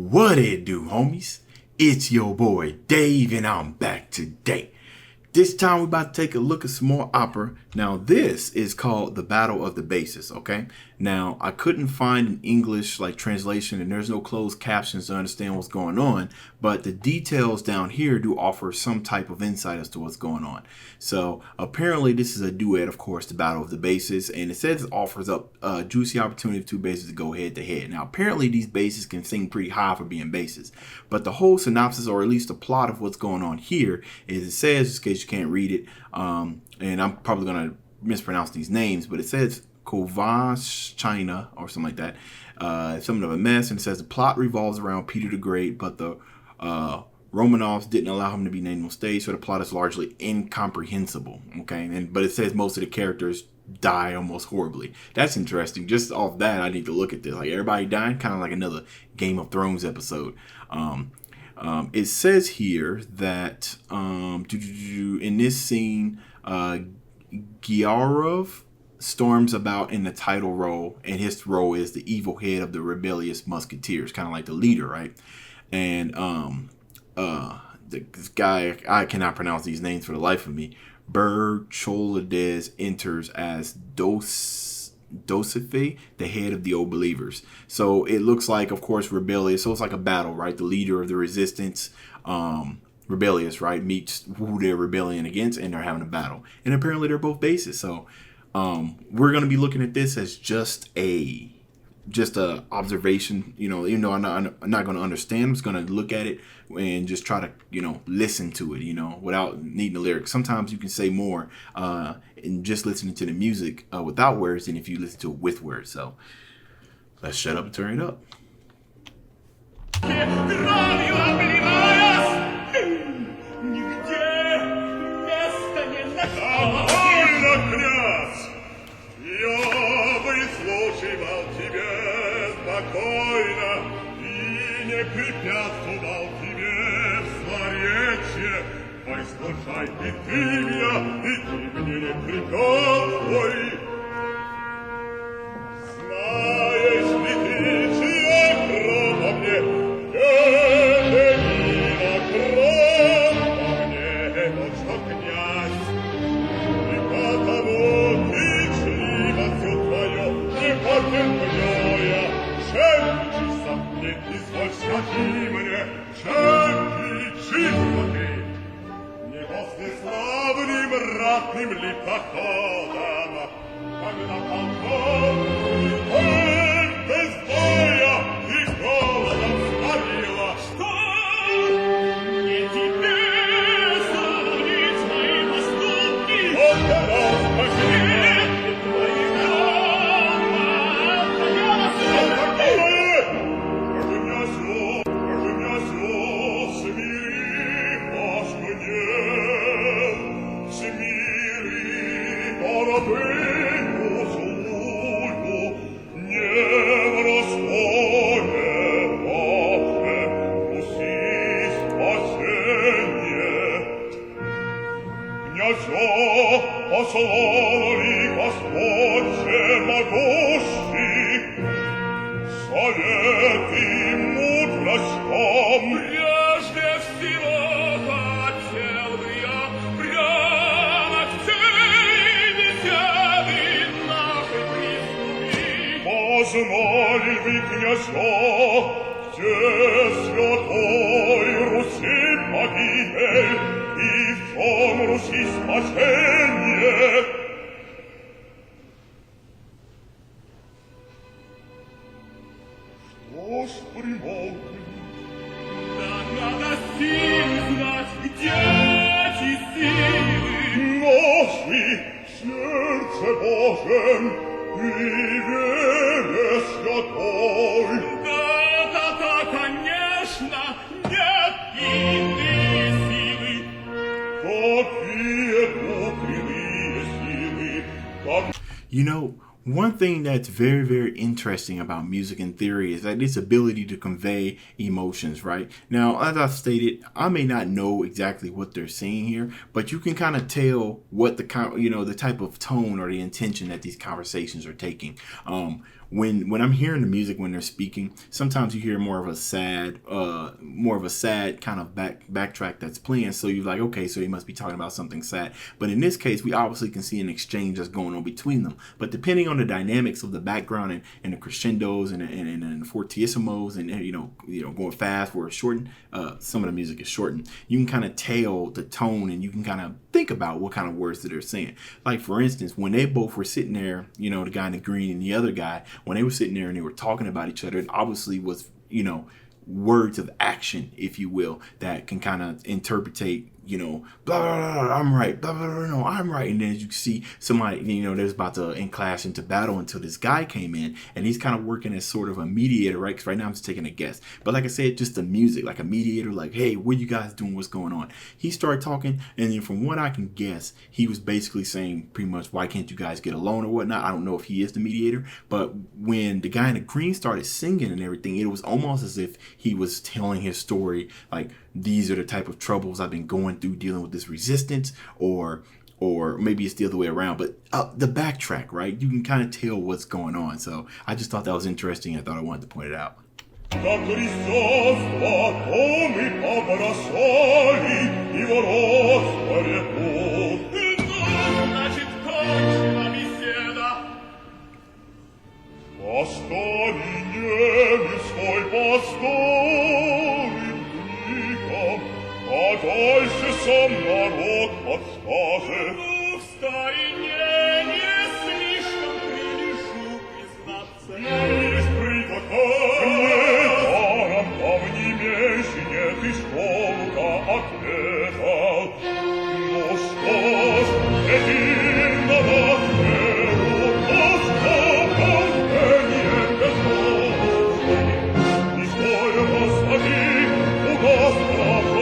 What it do, homies? It's your boy Dave, and I'm back today. This time we're about to take a look at some more opera. Now this is called The Battle of the Basses, okay? Now I couldn't find an English translation, and there's no closed captions to understand what's going on, but the details down here do offer some type of insight as to what's going on. So apparently this is a duet, of course, The Battle of the Basses, and it says it offers up a juicy opportunity for two basses to go head to head. Now apparently these basses can sing pretty high for being basses, but the whole synopsis, or at least the plot of what's going on here, is it says, just in case you can't read it, and I'm probably going to mispronounce these names, but it says Kovash China or something like that. Something of a mess, and it says the plot revolves around Peter the Great, but the Romanovs didn't allow him to be named on stage, so the plot is largely incomprehensible. Okay, but it says most of the characters die almost horribly. That's interesting. Just off that, I need to look at this. Like, everybody dying, kind of like another Game of Thrones episode. It says here that in this scene, Gyarov storms about in the title role, and his role is the evil head of the rebellious musketeers, kind of like the leader, right? And this guy, I cannot pronounce these names for the life of me. Bercholades enters as Dosife, the head of the Old Believers. So it looks like, of course, rebellious. So it's like a battle, right? The leader of the resistance, rebellious, right, meets who they're rebelling against, and they're having a battle. And apparently they're both basses. So we're going to be looking at this as just a observation, even though I'm not going to understand. I'm just going to look at it and just try to, listen to it, without needing the lyrics. Sometimes you can say more in just listening to the music without words than if you listen to it with words. So let's shut up and turn it up. Послушай и ты меня, и ты мне не прикалывай. Знаешь ли ты, чья кровь во мне? Еленина кровь во мне, вот что князь. И потому ты чьи все твое, не потерплю. Чем чисто мне, изволь скажи мне, чем чисто ты? После славным ратным ли походом, когда полком и без боя и голодом сморила, что не тебе судить мои поступки, вот раз пожалеть твои дома, я вас такое, как меня все смири, пашку не. Послал ли Господь всемогущий совет и мудростям? Прежде всего хотел бы я прямо к цели беседы нашей приступить. Познали вы, княжа, где святой Руси погибель, и в чем Руси спасение? Что ж примолкли? Да надо силы знать, где эти силы. Наши сердце Божьем и вере святой. Да, конечно, нет иной силы. Какие внутренние силы, как... One thing that's very, very interesting about music in theory is that its ability to convey emotions, right? Now, as I've stated, I may not know exactly what they're saying here, but you can kind of tell what the type of tone or the intention that these conversations are taking. When I'm hearing the music when they're speaking, sometimes you hear more of a sad kind of backtrack that's playing. So you're like, okay, so they must be talking about something sad. But in this case, we obviously can see an exchange that's going on between them. But depending on the dynamics of the background and the crescendos and the fortissimos and going fast or shortened, some of the music is shortened. You can kind of tell the tone and you can kind of think about what kind of words that they're saying. Like for instance, when they both were sitting there, the guy in the green and the other guy, when they were sitting there and they were talking about each other, it obviously was, words of action, if you will, that can kind of interpretate, blah, blah, blah, I'm right, blah, blah, blah, no, I'm right. And then as you see somebody, there's about to clash into battle until this guy came in and he's kind of working as sort of a mediator, right? Because right now I'm just taking a guess. But like I said, just the music, like a mediator, like, hey, what are you guys doing? What's going on? He started talking. And then from what I can guess, he was basically saying pretty much, why can't you guys get along or whatnot? I don't know if he is the mediator. But when the guy in the green started singing and everything, it was almost as if he was telling his story, like, these are the type of troubles I've been going through dealing with this resistance, or maybe it's the other way around. But the backtrack, right? You can kind of tell what's going on. So I just thought that was interesting. I thought I wanted to point it out. А дальше сам народ подскажет. Ну, в старине не слишком прилежу признаться. Есть притока. Недаром там не меньше нет и школка ответа. Ну что ж, один на нас веру, оставил гением бездомный. Не стоя посмотри, у нас правда.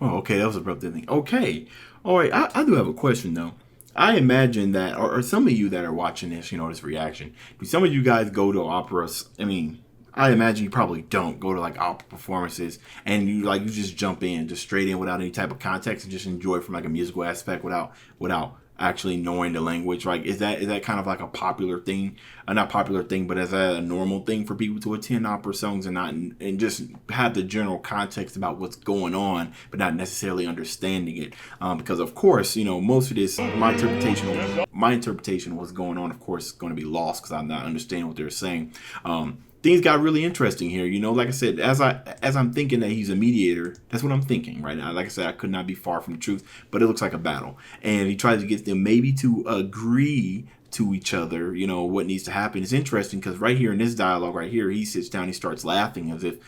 Okay, that was abrupt ending. Okay. All right. I do have a question, though. I imagine that, or some of you that are watching this, this reaction, do some of you guys go to operas? I mean, I imagine you probably don't go to like opera performances and you just jump in, just straight in without any type of context and just enjoy from like a musical aspect without actually knowing the language. Like, is that kind of like a popular thing? Not popular thing, but is that a normal thing for people to attend opera songs and just have the general context about what's going on, but not necessarily understanding it? Because of course, most of this, my interpretation of what's going on, of course, is going to be lost because I'm not understanding what they're saying. Things got really interesting here. Like I said, as I'm thinking that he's a mediator, that's what I'm thinking right now. Like I said, I could not be far from the truth, but it looks like a battle. And he tries to get them maybe to agree to each other, what needs to happen. It's interesting because right here in this dialogue right here, he sits down, he starts laughing as if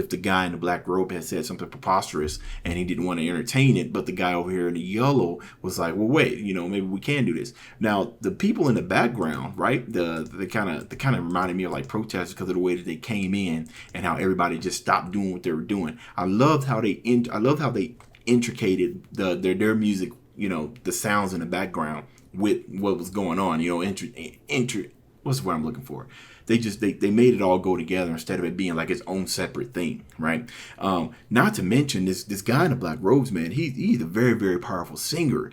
the guy in the black robe had said something preposterous and he didn't want to entertain it. But the guy over here in the yellow was like, well, wait, maybe we can do this. Now, the people in the background, right, they kind of reminded me of like protesters because of the way that they came in and how everybody just stopped doing what they were doing. I loved how they intricated their music, the sounds in the background with what was going on, what's the word I'm looking for? They made it all go together instead of it being like its own separate thing, right? Not to mention this guy in the black robes, man. He's a very, very powerful singer.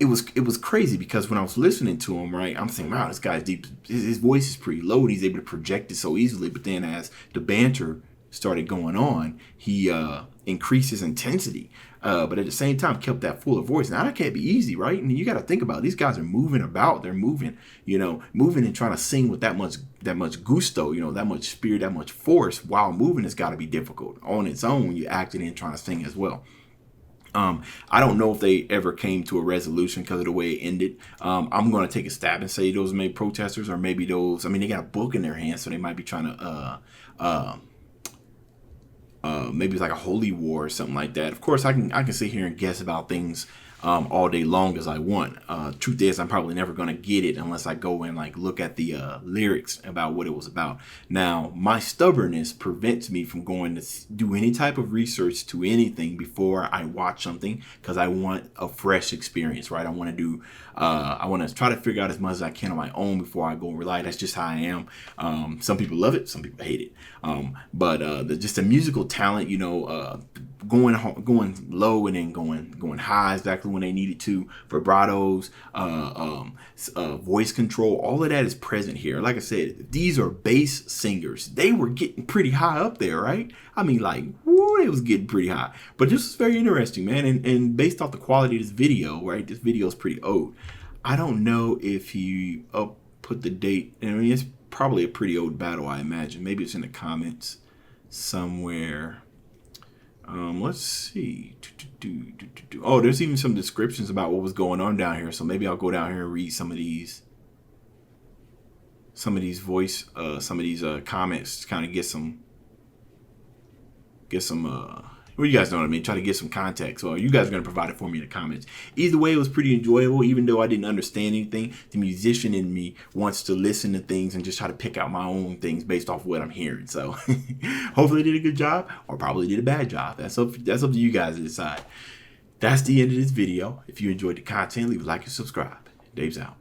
It was crazy because when I was listening to him, right, I'm saying, wow, this guy's deep. His voice is pretty low. And he's able to project it so easily. But then as the banter started going on, he increased his intensity. But at the same time, kept that fuller voice. Now, that can't be easy, right? And you got to think about it. These guys are moving about. They're moving, moving and trying to sing with that much gusto, that much spirit, that much force while moving has got to be difficult. On its own, when you're acting and trying to sing as well. I don't know if they ever came to a resolution because of the way it ended. I'm going to take a stab and say those may protesters or maybe those, they got a book in their hands, so they might be trying to maybe it's like a holy war or something like that. Of course, I can sit here and guess about things all day long as I want. Truth is, I'm probably never going to get it unless I go and look at the lyrics about what it was about. Now, my stubbornness prevents me from going to do any type of research to anything before I watch something because I want a fresh experience, right? I want to try to figure out as much as I can on my own before I go and rely. That's just how I am. Some people love it, some people hate it. But just the musical talent, going low and then going high exactly when they needed to, vibratos, voice control, all of that is present here. Like I said, these are bass singers. They were getting pretty high up there, right? Woo, they was getting pretty high. But this is very interesting, man. And based off the quality of this video, right? This video is pretty old. I don't know if he put the date. It's probably a pretty old battle, I imagine. Maybe it's in the comments somewhere. Let's see. Oh, there's even some descriptions about what was going on down here. So maybe I'll go down here and read some of these comments to kind of get some well, you guys know what I mean. Try to get some context. Well, you guys are going to provide it for me in the comments. Either way, it was pretty enjoyable. Even though I didn't understand anything, the musician in me wants to listen to things and just try to pick out my own things based off of what I'm hearing. So hopefully I did a good job or probably did a bad job. That's up to you guys to decide. That's the end of this video. If you enjoyed the content, leave a like and subscribe. Dave's out.